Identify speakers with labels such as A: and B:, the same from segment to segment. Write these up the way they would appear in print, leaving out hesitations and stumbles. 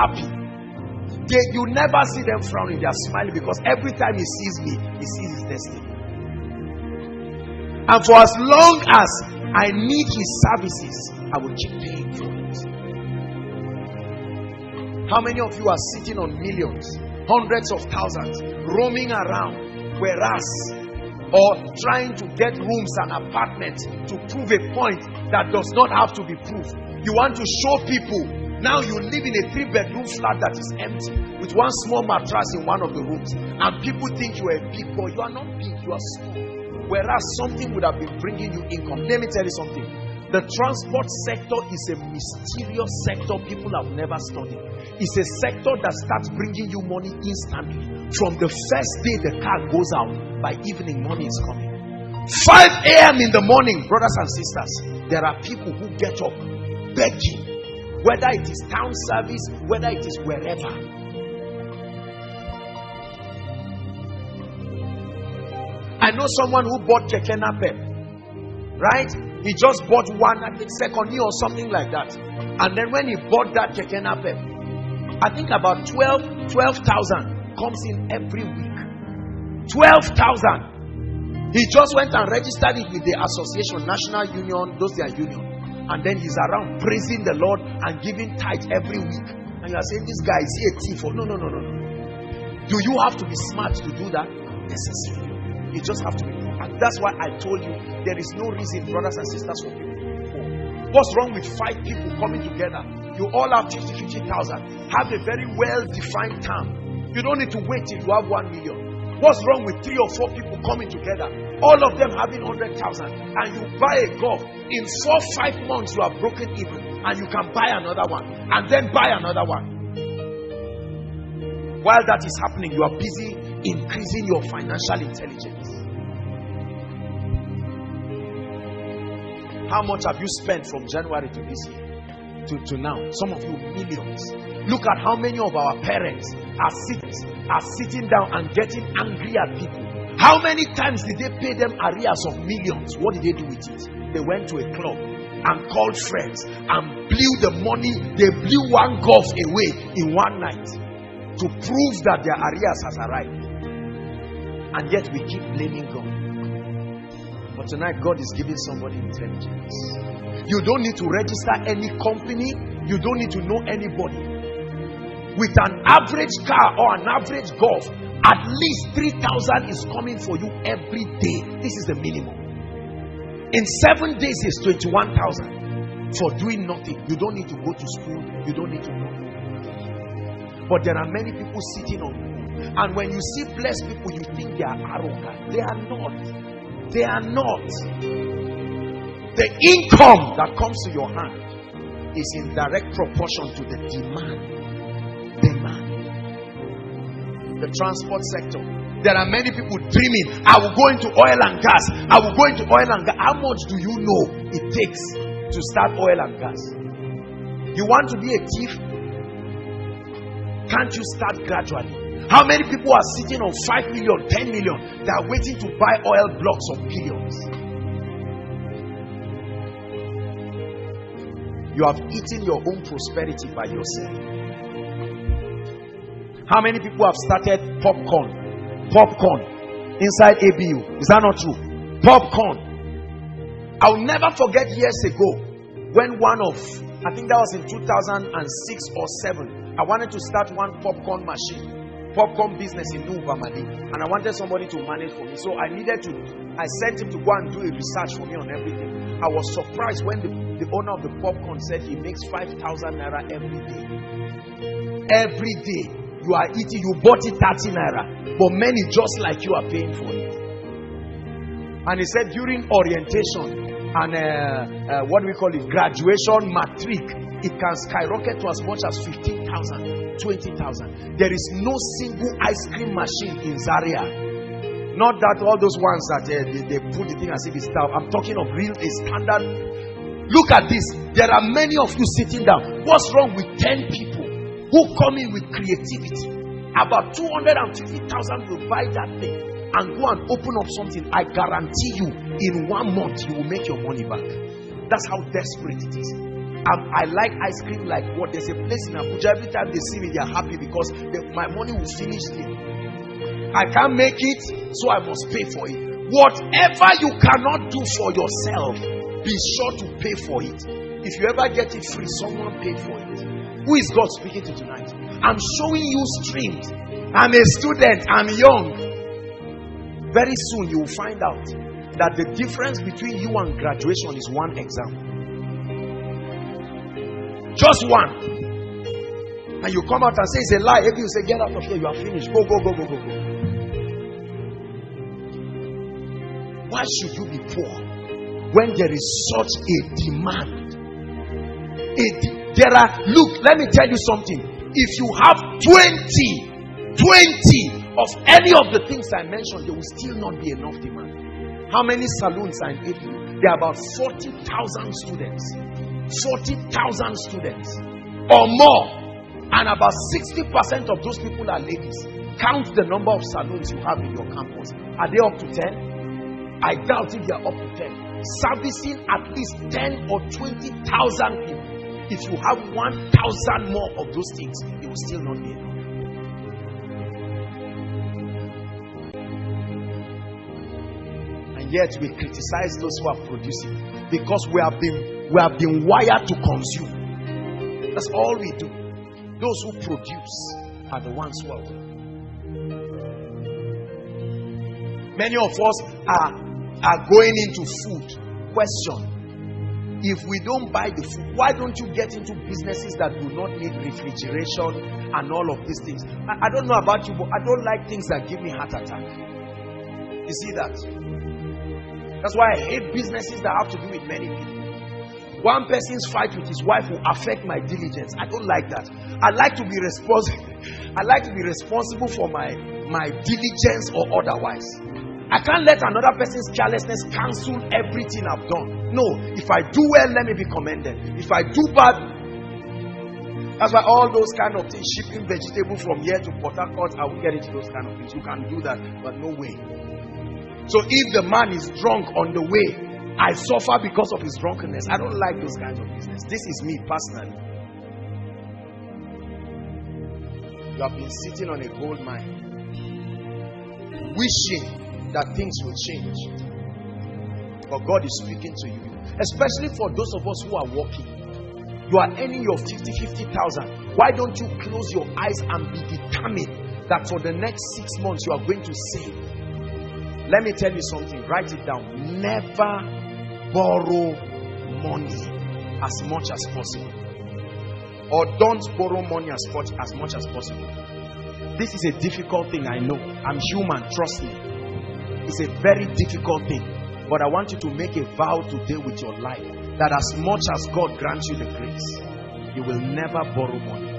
A: happy. You never see them frowning. They are smiling because every time he sees me, he sees his destiny. And for as long as I need his services, I will keep paying for it. How many of you are sitting on millions, hundreds of thousands, roaming around, whereas, or trying to get rooms and apartments to prove a point that does not have to be proved? You want to show people. Now you live in a 3-bedroom flat that is empty with one small mattress in one of the rooms, and people think you are a big boy. You are not big, you are small. Whereas something would have been bringing you income. Let me tell you something. The transport sector is a mysterious sector people have never studied. It's a sector that starts bringing you money instantly. From the first day the car goes out, by evening money is coming. 5 a.m. in the morning, brothers and sisters, there are people who get up begging. Whether it is town service, whether it is wherever. I know someone who bought Keke Napep, right? He just bought one, I think second year or something like that. And then when he bought that Keke Napep, I think about 12,000 comes in every week. 12,000. He just went and registered it with the association, National Union, those their union. And then he's around praising the Lord and giving tithe every week. And you are saying, this guy, is he a thief? No. Do you have to be smart to do that? Necessary. You just have to be. And that's why I told you, there is no reason, brothers and sisters, for people to fall. What's wrong with 5 people coming together? You all have 50,000. Have a very well-defined term. You don't need to wait till you have 1 million. What's wrong with 3 or 4 people coming together? All of them having 100,000. And you buy a golf. In 4-5 months, you are broken even. And you can buy another one. And then buy another one. While that is happening, you are busy increasing your financial intelligence. How much have you spent from January to this year? To now? Some of you, millions. Look at how many of our parents are sitting down and getting angry at people. How many times did they pay them arrears of millions? What did they do with it? They went to a club and called friends and blew the money. They blew one golf away in one night to prove that their arrears has arrived. And yet we keep blaming God. But tonight God is giving somebody intelligence. You don't need to register any company. You don't need to know anybody. With an average car or an average golf, at least 3,000 is coming for you every day. This is the minimum. In 7 days is 21,000 for doing nothing. You don't need to go to school. You don't need to know. But there are many people sitting on you. And when you see blessed people, you think they are arrogant. They are not. They are not. The income that comes to your hand is in direct proportion to the demand. The transport sector. There are many people dreaming, I will go into oil and gas. I will go into oil and gas. How much do you know it takes to start oil and gas? You want to be a thief? Can't you start gradually? How many people are sitting on 5 million, 10 million? They are waiting to buy oil blocks of billions. You have eaten your own prosperity by yourself. How many people have started popcorn inside ABU? Is that not true? Popcorn. I'll never forget years ago when I think that was in 2006 or 7, I wanted to start one popcorn business in New Bamali, and I wanted somebody to manage for me. So I sent him to go and do a research for me on everything. I was surprised when the owner of the popcorn said he makes 5,000 naira every day. Every day. You are eating, you bought it 30 naira, but many just like you are paying for it. And he said during orientation and graduation, matric, it can skyrocket to as much as 15,000, 20,000. There is no single ice cream machine in Zaria. Not that all those ones that they put the thing as if it's down. I'm talking of real, a standard. Look at this. There are many of you sitting down. What's wrong with 10 people who come in with creativity? About 250,000 will buy that thing and go and open up something. I guarantee you, in 1 month, you will make your money back. That's how desperate it is. I like ice cream like what? There's a place in Abuja, every time they see me, they are happy because my money will finish there. I can't make it, so I must pay for it. Whatever you cannot do for yourself, be sure to pay for it. If you ever get it free, someone paid for it. Who is God speaking to tonight? I'm showing you streams. I'm a student, I'm young. Very soon you will find out that the difference between you and graduation is one exam. Just one. And you come out and say it's a lie. If you say get out of here, you are finished. Go. Why should you be poor when there is such a demand? Look, let me tell you something. If you have 20 of any of the things I mentioned, there will still not be enough demand. How many saloons are in Italy? There are about 40,000 students. 40,000 students or more. And about 60% of those people are ladies. Count the number of saloons you have in your campus. Are they up to 10? I doubt if they are up to 10. Servicing at least 10 or 20,000 people. If you have 1,000 more of those things, it will still not be enough. And yet we criticize those who are producing because we have been wired to consume. That's all we do. Those who produce are the ones who are weak. Many of us are going into food. Question: if we don't buy the food, why don't you get into businesses that do not need refrigeration and all of these things? I don't know about you, but I don't like things that give me heart attack. You see that? That's why I hate businesses that have to do with many people. One person's fight with his wife will affect my diligence. I don't like that. I like to be responsible. I like to be responsible for my diligence or otherwise. I can't let another person's carelessness cancel everything I've done. No, if I do well, let me be commended. If I do bad, that's why all those kind of things, shipping vegetable from here to Port Harcourt, I will get into those kind of things. You can do that, but no way. So if the man is drunk on the way, I suffer because of his drunkenness. I don't like those kinds of business. This is me personally. You have been sitting on a gold mine, wishing that things will change, but God is speaking to you, especially for those of us who are working. You are earning your 50,000. Why don't you close your eyes and be determined that for the next 6 months you are going to save? Let me tell you something, write it down. Never borrow money as much as possible, or don't borrow money as much as possible. This is a difficult thing, I know. I'm human, trust me. It's a very difficult thing, but I want you to make a vow today with your life that as much as God grants you the grace, you will never borrow money.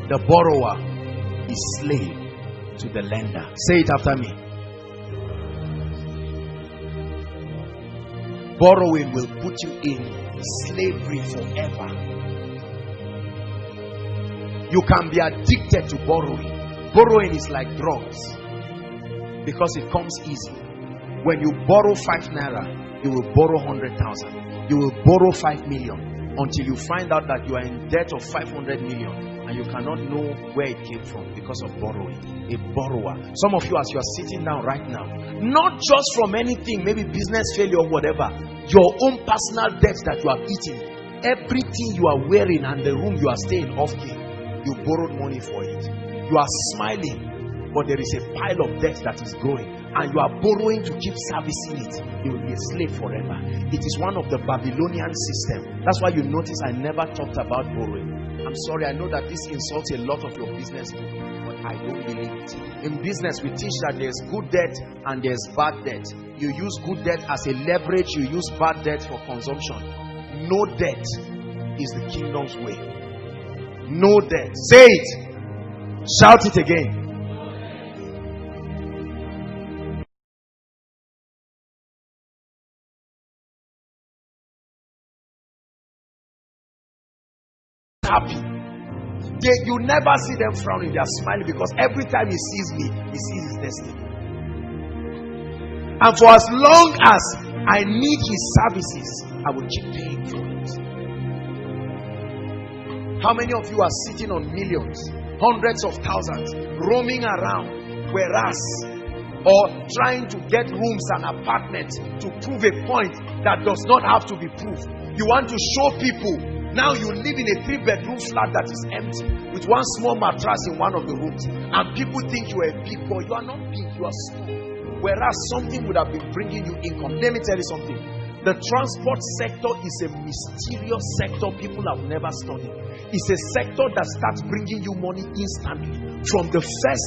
A: The borrower is slave to the lender. Say it after me. Borrowing will put you in slavery forever. You can be addicted to borrowing. Borrowing is like drugs, because it comes easy. When you borrow 5 naira, you will borrow 100,000. You will borrow 5 million until you find out that you are in debt of 500 million and you cannot know where it came from because of borrowing. A borrower. Some of you, as you are sitting down right now, not just from anything, maybe business failure or whatever, your own personal debts that you have eaten, everything you are wearing and the room you are staying off key, you borrowed money for it. You are smiling, but there is a pile of debt that is growing, and you are borrowing to keep servicing it. You will be a slave forever. It is one of the Babylonian system. That's why you notice I never talked about borrowing. I'm sorry, I know that this insults a lot of your business too, but I don't believe it. In business, we teach that there's good debt and there's bad debt. You use good debt as a leverage, you use bad debt for consumption. No debt is the kingdom's way. No debt. Say it. Shout it again. Happy. You never see them frowning. They are smiling because every time he sees me, he sees his destiny. And for as long as I need his services, I will keep paying for it. How many of you are sitting on millions, hundreds of thousands, roaming around, whereas, or trying to get rooms and apartments to prove a point that does not have to be proved? You want to show people. Now you live in a 3-bedroom flat that is empty with one small mattress in one of the rooms, and people think you are a big boy. You are not big, you are small. Whereas something would have been bringing you income. Let me tell you something. The transport sector is a mysterious sector people have never studied. It's a sector that starts bringing you money instantly. From the first